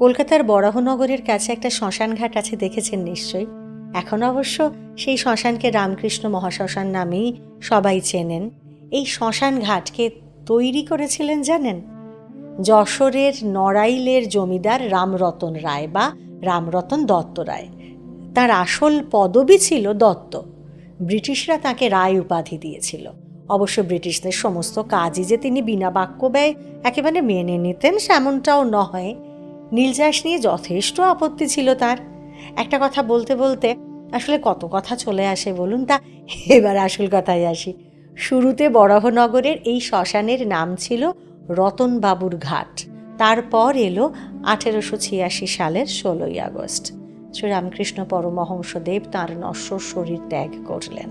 কলকাতার বরাহনগরের কাছে একটা শ্মশানঘাট আছে, দেখেছেন নিশ্চয়ই। এখন অবশ্য সেই শ্মশানকে রামকৃষ্ণ মহাশ্মশান নামেই সবাই চেনেন। এই শ্মশান ঘাটকে তৈরি করেছিলেন জানেন? যশোরের নড়াইলের জমিদার রামরতন রায় বা রামরতন দত্ত রায়। তার আসল পদবি ছিল দত্ত। ব্রিটিশরা তাকে রায় উপাধি দিয়েছিল। অবশ্য ব্রিটিশদের সমস্ত কাজই যে তিনি বিনা বাক্য ব্যয় একেবারে মেনে নিতেন সেমনটাও নয়। নীলচাষ নিয়ে যথেষ্ট আপত্তি ছিল তার। একটা কথা বলতে বলতে আসলে কত কথা চলে আসে বলুন। তা এবার আসল কথায় আসি। শুরুতে বরাহনগরের এই শ্মশানের নাম ছিল রতনবাবুর ঘাট। তারপর এলো 1886 সালের 16ই আগস্ট। শ্রীরামকৃষ্ণ পরমহংসদেব তাঁর নশ্বর শরীর ত্যাগ করলেন।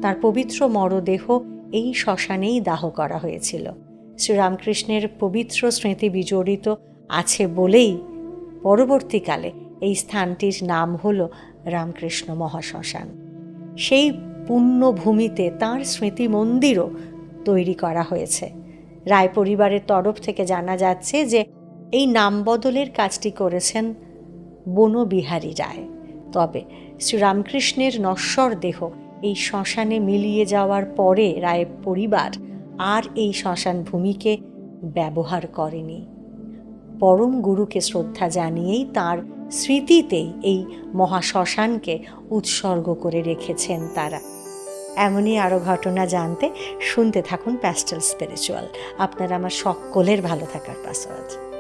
তার পবিত্র মরদেহ এই শ্মশানেই দাহ করা হয়েছিল। শ্রীরামকৃষ্ণের পবিত্র স্মৃতি বিজড়িত আছে বলেই পরবর্তীকালে এই স্থানটির নাম হল রামকৃষ্ণ মহাশ্মশান। সেই পুণ্যভূমিতে তাঁর স্মৃতি মন্দিরও তৈরি করা হয়েছে। রায় পরিবারের তরফ থেকে জানা যাচ্ছে যে এই নাম বদলের কাজটি করেছেন বনবিহারী রায়। তবে শ্রীরামকৃষ্ণের নশ্বর দেহ এই শ্মশানে মিলিয়ে যাওয়ার পরে রায় পরিবার আর এই শ্মশান ভূমিকে ব্যবহার করেনি। পরম গুরুকে শ্রদ্ধা জানিয়েই তাঁর স্মৃতিতেই এই মহাশ্মশানকে উৎসর্গ করে রেখেছেন তারা। এমনই আরও ঘটনা জানতে শুনতে থাকুন প্যাস্টেল স্পিরিচুয়াল। আপনারা আমার সকলের ভালো থাকার পাসওয়ার্ড।